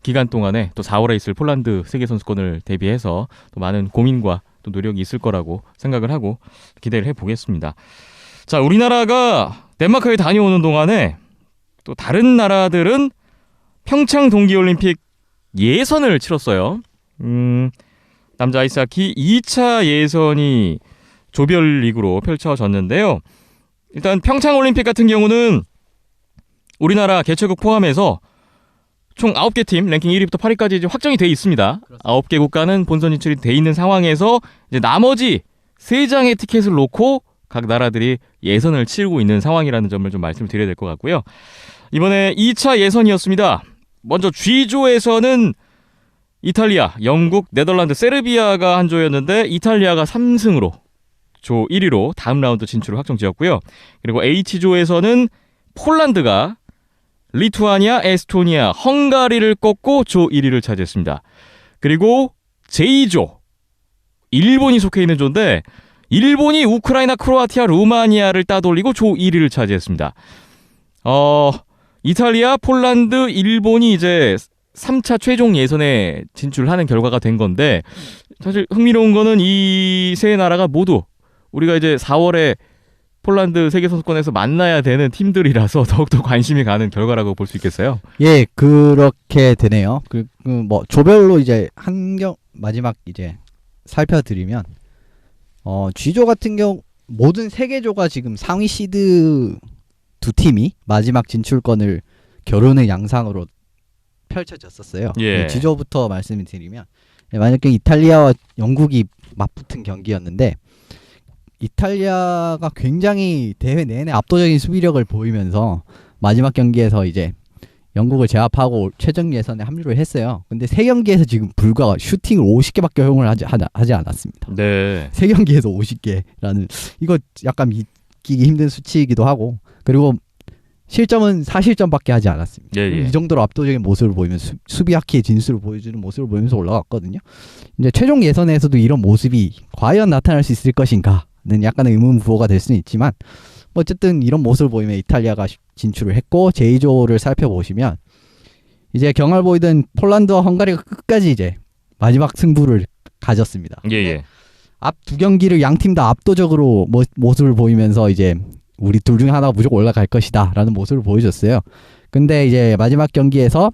기간 동안에 또 4월에 있을 폴란드 세계 선수권을 대비해서 또 많은 고민과 또 노력이 있을 거라고 생각을 하고 기대를 해보겠습니다. 자, 우리나라가 덴마크에 다녀오는 동안에 또 다른 나라들은 평창 동계올림픽 예선을 치렀어요. 남자 아이스하키 2차 예선이 조별리그로 펼쳐졌는데요. 일단 평창올림픽 같은 경우는 우리나라 개최국 포함해서 총 9개 팀 랭킹 1위부터 8위까지 이제 확정이 돼 있습니다. 그렇습니다. 9개 국가는 본선 진출이 돼 있는 상황에서 이제 나머지 3장의 티켓을 놓고 각 나라들이 예선을 치르고 있는 상황이라는 점을 좀 말씀을 드려야 될 것 같고요. 이번에 2차 예선이었습니다. 먼저 G조에서는 이탈리아, 영국, 네덜란드, 세르비아가 한 조였는데 이탈리아가 3승으로 조 1위로 다음 라운드 진출을 확정지었고요. 그리고 H조에서는 폴란드가 리투아니아, 에스토니아, 헝가리를 꺾고 조 1위를 차지했습니다. 그리고 J조, 일본이 속해 있는 조인데 일본이 우크라이나, 크로아티아, 루마니아를 따돌리고 조 1위를 차지했습니다. 이탈리아, 폴란드, 일본이 이제 3차 최종 예선에 진출하는 결과가 된 건데 사실 흥미로운 거는 이 세 나라가 모두 우리가 이제 4월에 폴란드 세계선수권에서 만나야 되는 팀들이라서 더욱더 관심이 가는 결과라고 볼 수 있겠어요. 예, 그렇게 되네요. 뭐 조별로 이제 마지막 이제 살펴드리면 G조 같은 경우 모든 3개 조가 지금 상위 시드 2팀이 마지막 진출권을 겨루는 양상으로 펼쳐졌었어요. 예. G조부터 말씀을 드리면 만약에 이탈리아와 영국이 맞붙은 경기였는데 이탈리아가 굉장히 대회 내내 압도적인 수비력을 보이면서 마지막 경기에서 이제 영국을 제압하고 최종 예선에 합류를 했어요. 근데 3경기에서 지금 불과 슈팅을 50개밖에 허용을 하지 않았습니다. 네. 3경기에서 50개라는 이거 약간 믿기기 힘든 수치이기도 하고 그리고 실점은 4실점밖에 하지 않았습니다. 예. 이 정도로 압도적인 모습을 보이면서 수비 하키의 진수를 보여주는 모습을 보이면서 올라갔거든요. 이제 최종 예선에서도 이런 모습이 과연 나타날 수 있을 것인가는 약간의 의문부호가 될 수는 있지만 어쨌든 이런 모습을 보이면 이탈리아가 진출을 했고 J조를 살펴보시면 이제 경할 보이던 폴란드와 헝가리가 끝까지 이제 마지막 승부를 가졌습니다. 예. 앞 두 경기를 양 팀 다 압도적으로 모습을 보이면서 이제 우리 둘 중에 하나가 무조건 올라갈 것이다 라는 모습을 보여줬어요. 근데 이제 마지막 경기에서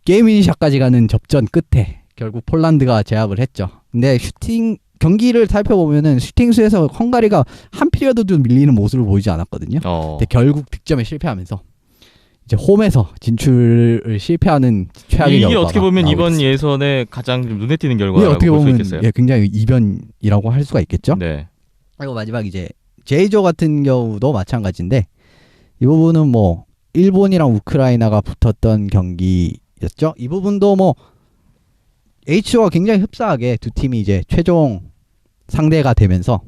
게임 위닝샷까지 가는 접전 끝에 결국 폴란드가 제압을 했죠. 근데 경기를 살펴보면은 슈팅 수에서 헝가리가 한 피리어드도 밀리는 모습을 보이지 않았거든요. 근데 결국 득점에 실패하면서 이제 홈에서 진출을 실패하는 최악의 결과가 이게 어떻게 보면 이번 있습니다. 예선에 가장 좀 눈에 띄는 결과라고 볼 수 있겠어요. 예, 굉장히 이변이라고 할 수가 있겠죠. 네. 그리고 마지막 이제 J조 같은 경우도 마찬가지인데 이 부분은 뭐 일본이랑 우크라이나가 붙었던 경기였죠. 이 부분도 뭐 H조가 굉장히 흡사하게 두 팀이 이제 최종 상대가 되면서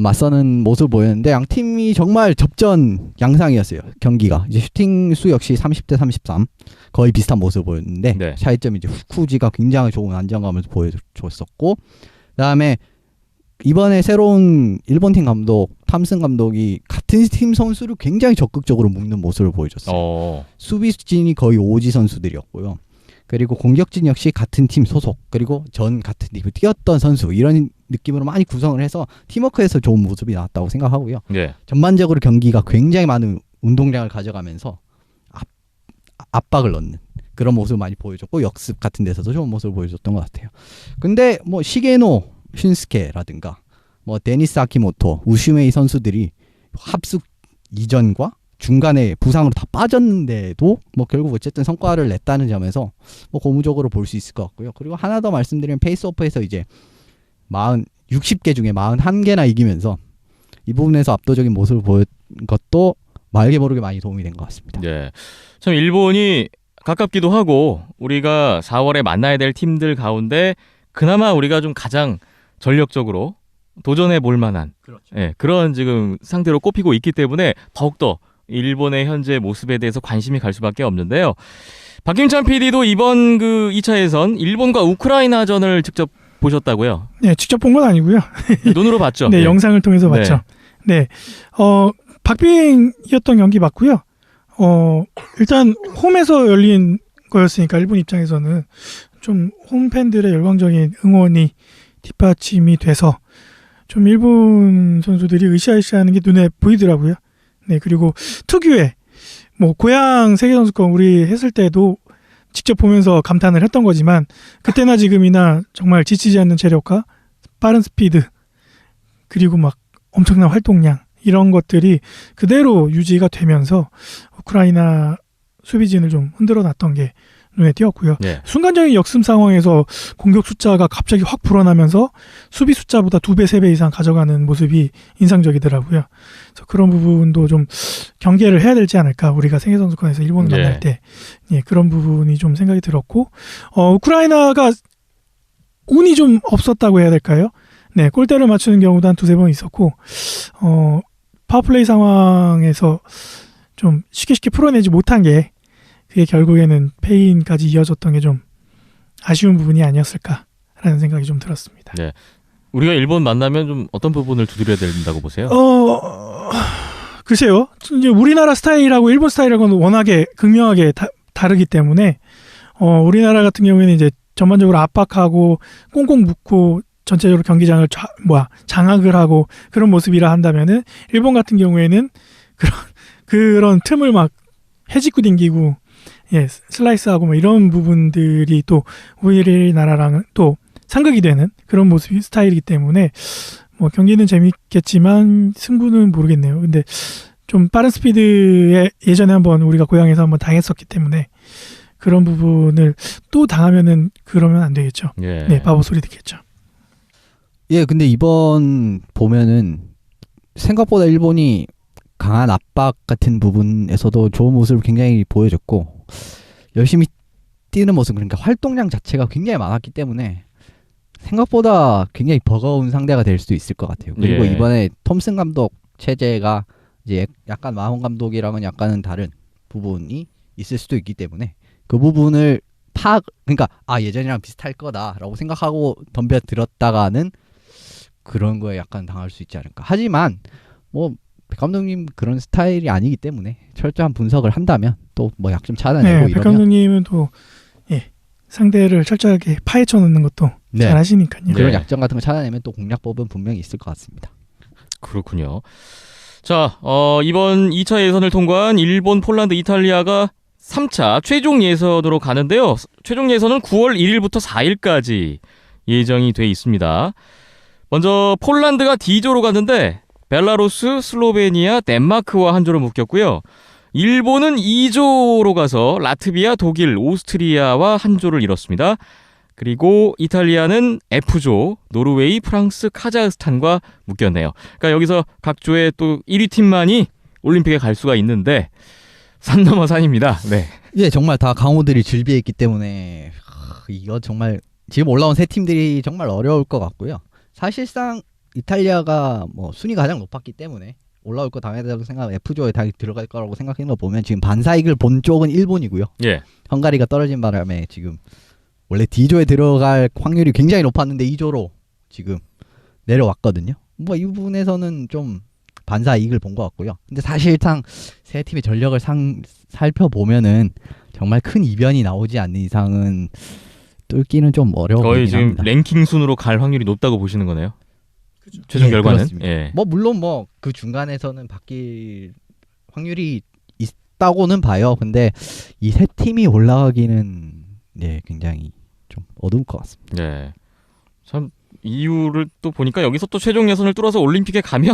맞서는 모습을 보였는데 양 팀이 정말 접전 양상이었어요. 경기가 이제 슈팅 수 역시 30대 33 거의 비슷한 모습을 보였는데 네. 차이점이 이제 후쿠지가 굉장히 좋은 안정감을 보여줬었고 그다음에 이번에 새로운 일본 팀 감독 탐슨 감독이 같은 팀 선수를 굉장히 적극적으로 묶는 모습을 보여줬어요. 수비진이 거의 오지 선수들이었고요. 그리고 공격진 역시 같은 팀 소속 그리고 전 같은 팀을 뛰었던 선수 이런 느낌으로 많이 구성을 해서 팀워크에서 좋은 모습이 나왔다고 생각하고요. 네. 전반적으로 경기가 굉장히 많은 운동량을 가져가면서 압박을 넣는 그런 모습을 많이 보여줬고 역습 같은 데서도 좋은 모습을 보여줬던 것 같아요. 근데 뭐 시게노 슌스케라든가 뭐 데니스 아키모토, 우슈메이 선수들이 합숙 이전과 중간에 부상으로 다 빠졌는데도 뭐 결국 어쨌든 성과를 냈다는 점에서 뭐 고무적으로 볼 수 있을 것 같고요. 그리고 하나 더 말씀드리면 페이스오프에서 이제 60개 중에 41개나 이기면서 이 부분에서 압도적인 모습을 보였던 것도 말게 모르게 많이 도움이 된 것 같습니다. 네. 참 일본이 가깝기도 하고 우리가 4월에 만나야 될 팀들 가운데 그나마 우리가 좀 가장 전력적으로 도전해 볼 만한 그렇죠. 예, 그런 지금 상대로 꼽히고 있기 때문에 더욱더 일본의 현재 모습에 대해서 관심이 갈 수밖에 없는데요. 박김찬 PD도 이번 그 2차 예선 일본과 우크라이나전을 직접 보셨다고요? 네, 직접 본 건 아니고요. 눈으로 봤죠. 네, 예. 영상을 통해서 봤죠. 네, 박빙이었던 경기 맞고요. 일단 홈에서 열린 거였으니까 일본 입장에서는 좀 홈팬들의 열광적인 응원이 뒷받침이 돼서 좀 일본 선수들이 으쌰으쌰하는 게 눈에 보이더라고요. 네, 그리고 특유의 뭐 고향 세계선수권 우리 했을 때도 직접 보면서 감탄을 했던 거지만 그때나 지금이나 정말 지치지 않는 체력과 빠른 스피드 그리고 막 엄청난 활동량 이런 것들이 그대로 유지가 되면서 우크라이나 수비진을 좀 흔들어 놨던 게 눈에 띄었고요. 네. 순간적인 역습 상황에서 공격 숫자가 갑자기 확 불어나면서 수비 숫자보다 2배, 3배 이상 가져가는 모습이 인상적이더라고요. 그래서 그런 부분도 좀 경계를 해야 되지 않을까. 우리가 세계선수권에서 일본을 네. 만날 때 그런 부분이 좀 생각이 들었고 우크라이나가 운이 좀 없었다고 해야 될까요? 네, 골대를 맞추는 경우도 한 2-3번 있었고 파워플레이 상황에서 좀 쉽게 풀어내지 못한 게 그게 결국에는 페인까지 이어졌던 게 좀 아쉬운 부분이 아니었을까라는 생각이 좀 들었습니다. 네. 우리가 일본 만나면 좀 어떤 부분을 두드려야 된다고 보세요? 글쎄요. 이제 우리나라 스타일하고 일본 스타일하고는 워낙에 극명하게 다르기 때문에 우리나라 같은 경우에는 이제 전반적으로 압박하고 꽁꽁 묶고 전체적으로 경기장을 장악을 하고 그런 모습이라 한다면은 일본 같은 경우에는 그런 틈을 막 해집고 댕기고 슬라이스하고 뭐 이런 부분들이 또 우리나라랑은 또 상극이 되는 그런 모습 스타일이기 때문에 뭐 경기는 재밌겠지만 승부는 모르겠네요. 근데 좀 빠른 스피드에 예전에 한번 우리가 고향에서 한번 당했었기 때문에 그런 부분을 또 당하면은 그러면 안 되겠죠. 예. 네, 바보 소리 듣겠죠. 예, 근데 이번 보면은 생각보다 일본이 강한 압박 같은 부분에서도 좋은 모습을 굉장히 보여줬고 열심히 뛰는 모습 그러니까 활동량 자체가 굉장히 많았기 때문에 생각보다 굉장히 버거운 상대가 될 수도 있을 것 같아요. 그리고 예. 이번에 톰슨 감독 체제가 이제 약간 마홍 감독이랑은 약간은 다른 부분이 있을 수도 있기 때문에 그 부분을 그러니까 예전이랑 비슷할 거다라고 생각하고 덤벼들었다가는 그런 거에 약간 당할 수 있지 않을까. 하지만 뭐 백 감독님 그런 스타일이 아니기 때문에 철저한 분석을 한다면 또 뭐 약점 찾아내고 백 이러면 감독님은 또 상대를 철저하게 파헤쳐 놓는 것도 네. 잘 하시니까요. 그런 네. 약점 같은 거 찾아내면 또 공략법은 분명히 있을 것 같습니다. 그렇군요. 자, 이번 2차 예선을 통과한 일본, 폴란드, 이탈리아가 3차 최종 예선으로 가는데요. 최종 예선은 9월 1일부터 4일까지 예정이 돼 있습니다. 먼저 폴란드가 D조로 갔는데 벨라루스, 슬로베니아, 덴마크와 한 조로 묶였고요. 일본은 2조로 가서 라트비아, 독일, 오스트리아와 한 조를 이뤘습니다. 그리고 이탈리아는 F조, 노르웨이, 프랑스, 카자흐스탄과 묶였네요. 그러니까 여기서 각 조의 또 1위 팀만이 올림픽에 갈 수가 있는데 산 넘어 산입니다. 네. 예, 정말 다 강호들이 즐비했기 때문에 이거 정말 지금 올라온 세 팀들이 정말 어려울 것 같고요. 사실상 이탈리아가 뭐 순위가 가장 높았기 때문에 올라올 거 당연하다고 생각, F조에 다 들어갈 거라고 생각하는 거 보면 지금 반사이글 본 쪽은 일본이고요. 예. 헝가리가 떨어진 바람에 지금 원래 D조에 들어갈 확률이 굉장히 높았는데 2조로 지금 내려왔거든요. 뭐 이 부분에서는 좀 반사 이익을 본 것 같고요. 근데 사실상 세 팀의 전력을 살펴보면은 정말 큰 이변이 나오지 않는 이상은 뚫기는 좀 어려워 거의 보이긴 지금 합니다. 랭킹 순으로 갈 확률이 높다고 보시는 거네요. 최종 예, 결과는. 그렇습니다. 예. 뭐 물론 뭐 그 중간에서는 바뀔 확률이 있다고는 봐요. 근데 이 세 팀이 올라가기는 굉장히 좀 어려울 것 같습니다. 네. 참 이유를 또 보니까 여기서 또 최종 예선을 뚫어서 올림픽에 가면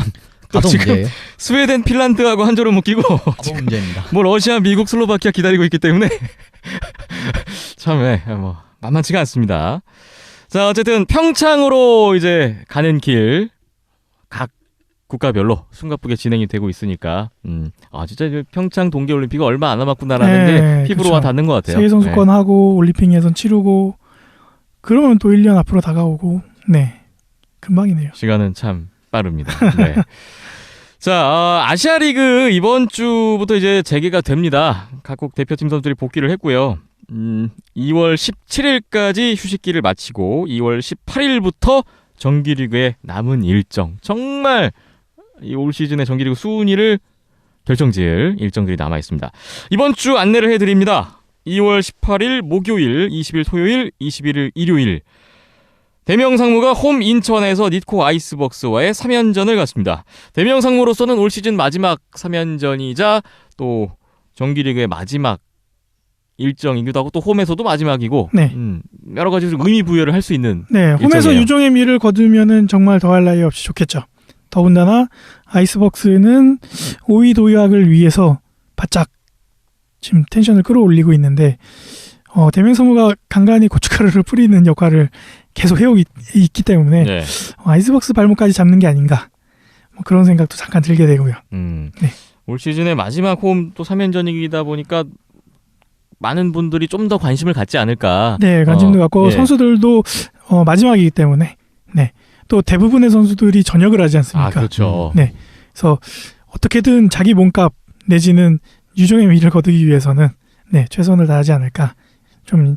또 가도 지금 문제예요. 스웨덴, 핀란드하고 한 조로 묶이고 가도 문제입니다. 뭐 러시아, 미국, 슬로바키아 기다리고 있기 때문에 참 뭐 만만치가 않습니다. 자, 어쨌든 평창으로 이제 가는 길 각 국가별로 숨가쁘게 진행이 되고 있으니까 진짜 평창 동계올림픽이 얼마 안 남았구나라는 게 피부로 와 그렇죠. 닿는 것 같아요. 세계선수권 하고 올림픽 예선 치르고 그러면 또 1년 앞으로 다가오고 네 금방이네요. 시간은 참 빠릅니다. 네. 자, 아시아리그 이번 주부터 이제 재개가 됩니다. 각국 대표팀 선수들이 복귀를 했고요. 2월 17일까지 휴식기를 마치고 2월 18일부터 정규리그의 남은 일정, 정말 이 올 시즌의 정규리그 순위를 결정지을 일정들이 남아 있습니다. 이번 주 안내를 해드립니다. 2월 18일 목요일, 20일 토요일, 21일 일요일 대명상무가 홈 인천에서 니코 아이스벅스와의 3연전을 갖습니다. 대명상무로서는 올 시즌 마지막 3연전이자 또 정규리그의 마지막 일정이기도 하고 또 홈에서도 마지막이고 네. 여러 가지 의미 부여를 할 수 있는 네, 홈에서 일정이에요. 유종의 미를 거두면은 정말 더할 나위 없이 좋겠죠. 더군다나 아이스벅스는 5위 도약을 위해서 바짝 지금 텐션을 끌어올리고 있는데 대명상무가 간간히 고춧가루를 뿌리는 역할을 계속 해오고 있기 때문에 네. 아이스벅스 발목까지 잡는 게 아닌가 뭐 그런 생각도 잠깐 들게 되고요. 네. 올 시즌의 마지막 홈 또 3연전이다 보니까 많은 분들이 좀 더 관심을 갖지 않을까. 네, 관심도 갖고 예. 선수들도 마지막이기 때문에 네. 또 대부분의 선수들이 전역을 하지 않습니까? 아, 그렇죠. 네. 그래서 어떻게든 자기 몸값 내지는 유종의 미를 거두기 위해서는 네, 최선을 다하지 않을까. 좀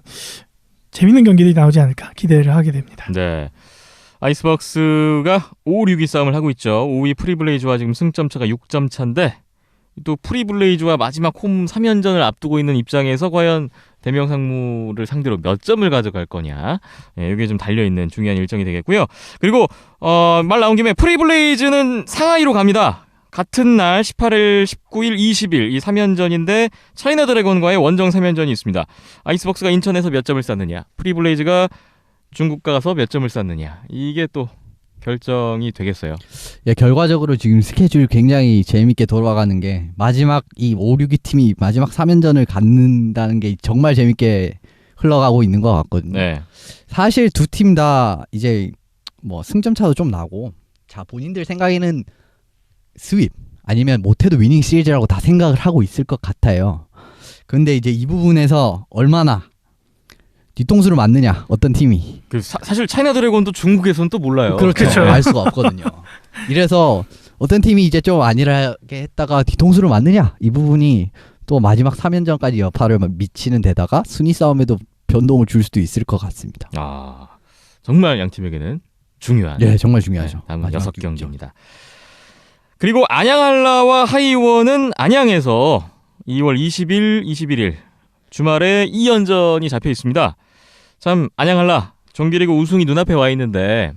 재밌는 경기들이 나오지 않을까 기대를 하게 됩니다. 네. 아이스벅스가 5, 6위 싸움을 하고 있죠. 5위 프리블레이즈와 지금 승점 차가 6점 차인데 또 프리블레이즈와 마지막 홈 3연전을 앞두고 있는 입장에서 과연 대명상무를 상대로 몇 점을 가져갈 거냐. 예, 이게 좀 달려있는 중요한 일정이 되겠고요. 그리고 말 나온 김에 프리블레이즈는 상하이로 갑니다. 같은 날 18일, 19일, 20일 이 3연전인데 차이나 드래곤과의 원정 3연전이 있습니다. 아이스벅스가 인천에서 몇 점을 쌌느냐, 프리블레이즈가 중국 가서 몇 점을 쌌느냐, 이게 또 결정이 되겠어요. 예, 결과적으로 지금 스케줄 굉장히 재밌게 돌아가는 게 마지막 이 5, 6위 팀이 마지막 3연전을 갖는다는 게 정말 재밌게 흘러가고 있는 것 같거든요. 네. 사실 두 팀 다 이제 뭐 승점 차도 좀 나고 자 본인들 생각에는 스윕 아니면 못해도 위닝 시리즈라고 다 생각을 하고 있을 것 같아요. 근데 이제 이 부분에서 얼마나 뒤통수를 맞느냐 어떤 팀이 사실 차이나 드래곤도 중국에서는 또 몰라요. 그렇죠. 알 수가 없거든요. 이래서 어떤 팀이 이제 좀 안일하게 했다가 뒤통수를 맞느냐 이 부분이 또 마지막 3연전까지 여파를 미치는 데다가 순위 싸움에도 변동을 줄 수도 있을 것 같습니다. 아, 정말 양 팀에게는 중요한. 네, 정말 중요하죠. 네, 남은 6경기입니다. 그리고 안양한라와 하이원은 안양에서 2월 20일, 21일 주말에 2연전이 잡혀 있습니다. 참 안양한라 정규리그 우승이 눈앞에 와 있는데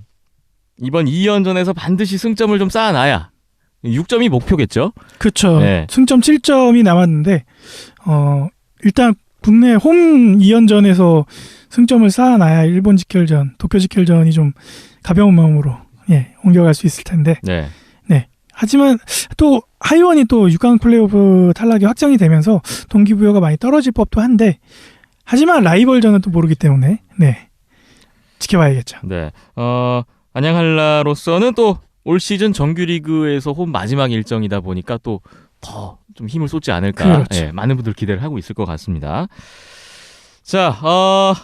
이번 2연전에서 반드시 승점을 좀 쌓아놔야 6점이 목표겠죠? 그렇죠. 네. 승점 7점이 남았는데 일단 국내 홈 2연전에서 승점을 쌓아놔야 일본 직결전, 도쿄 직결전이 좀 가벼운 마음으로 옮겨갈 수 있을 텐데 네. 하지만 또 하이원이 또 6강 플레이오프 탈락이 확정이 되면서 동기부여가 많이 떨어질 법도 한데 하지만 라이벌전은 또 모르기 때문에 지켜봐야겠죠. 네. 안양한라로서는 또 올 시즌 정규리그에서 홈 마지막 일정이다 보니까 또 더 좀 힘을 쏟지 않을까. 그렇죠. 예, 많은 분들 기대를 하고 있을 것 같습니다. 자,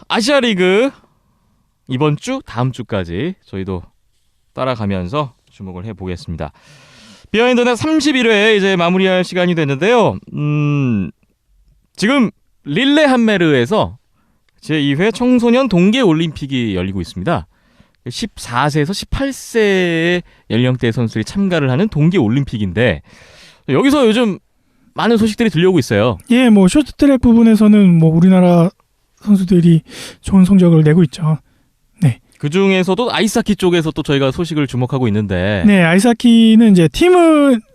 아시아리그 이번 주, 다음 주까지 저희도 따라가면서 주목을 해보겠습니다. 비하인드넷 31회 이제 마무리할 시간이 됐는데요. 지금 릴레한메르에서 제2회 청소년 동계올림픽이 열리고 있습니다. 14세에서 18세의 연령대 선수들이 참가를 하는 동계올림픽인데 여기서 요즘 많은 소식들이 들려오고 있어요. 예, 뭐 쇼트트랙 부분에서는 뭐 우리나라 선수들이 좋은 성적을 내고 있죠. 네. 그 중에서도 아이스하키 쪽에서 또 저희가 소식을 주목하고 있는데. 네, 아이스하키는 이제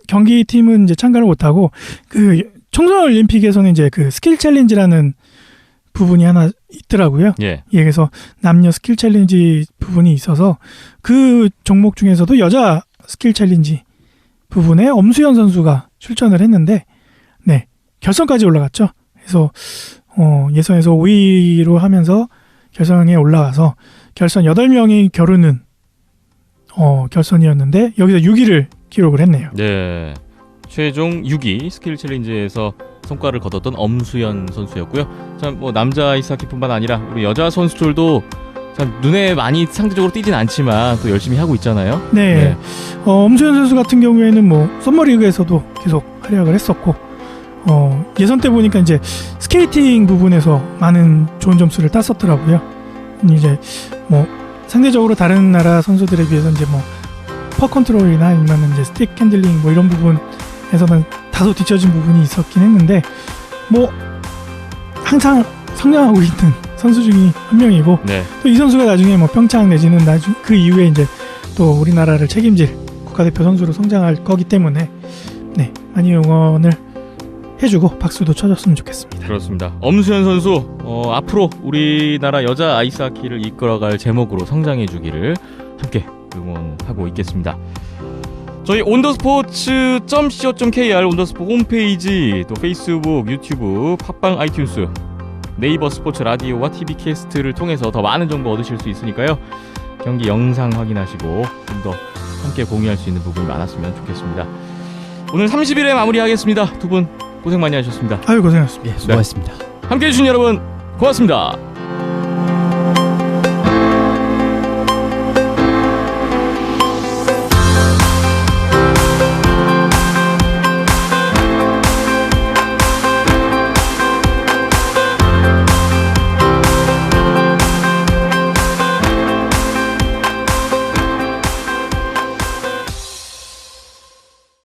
경기팀은 이제 참가를 못하고 그 청소년 올림픽에서는 이제 그 스킬 챌린지라는 부분이 하나 있더라고요. 예. 그래서 남녀 스킬 챌린지 부분이 있어서 그 종목 중에서도 여자 스킬 챌린지 부분에 엄수연 선수가 출전을 했는데, 네, 결선까지 올라갔죠. 그래서 예선에서 5위로 하면서 결선에 올라가서 결선 8명이 겨루는 결선이었는데 여기서 6위를 기록을 했네요. 네. 최종 6위 스킬 챌린지에서 성과를 거뒀던 엄수연 선수였고요. 참 뭐 남자 아이스하키뿐만 아니라 우리 여자 선수들도 참 눈에 많이 상대적으로 띄진 않지만 또 열심히 하고 있잖아요. 네. 엄수현 선수 같은 경우에는 뭐 썸머리그에서도 계속 활약을 했었고 예선 때 보니까 이제 스케이팅 부분에서 많은 좋은 점수를 땄었더라고요. 이제 뭐 상대적으로 다른 나라 선수들에 비해서 이제 뭐 퍼 컨트롤이나 아니면 이제 스틱 핸들링 뭐 이런 부분에서는 다소 뒤처진 부분이 있었긴 했는데 뭐 항상 성장하고 있는 선수 중에 한 명이고 네. 또 이 선수가 나중에 뭐 평창 내지는 그 이후에 이제 또 우리나라를 책임질 국가대표 선수로 성장할 거기 때문에 네, 많이 응원을 해주고 박수도 쳐줬으면 좋겠습니다. 그렇습니다. 엄수현 선수 앞으로 우리나라 여자 아이스하키를 이끌어갈 제목으로 성장해주기를 함께 응원하고 있겠습니다. 저희 온더스포츠.co.kr 온더스포츠 홈페이지 또 페이스북, 유튜브, 팟빵, 아이튠스, 네이버 스포츠 라디오와 TV 캐스트를 통해서 더 많은 정보 얻으실 수 있으니까요. 경기 영상 확인하시고 좀 더 함께 공유할 수 있는 부분이 많았으면 좋겠습니다. 오늘 30일에 마무리하겠습니다. 두 분 고생 많이 하셨습니다. 아유 고생하셨습니다. 예, 수고하셨습니다. 함께해 주신 여러분 고맙습니다.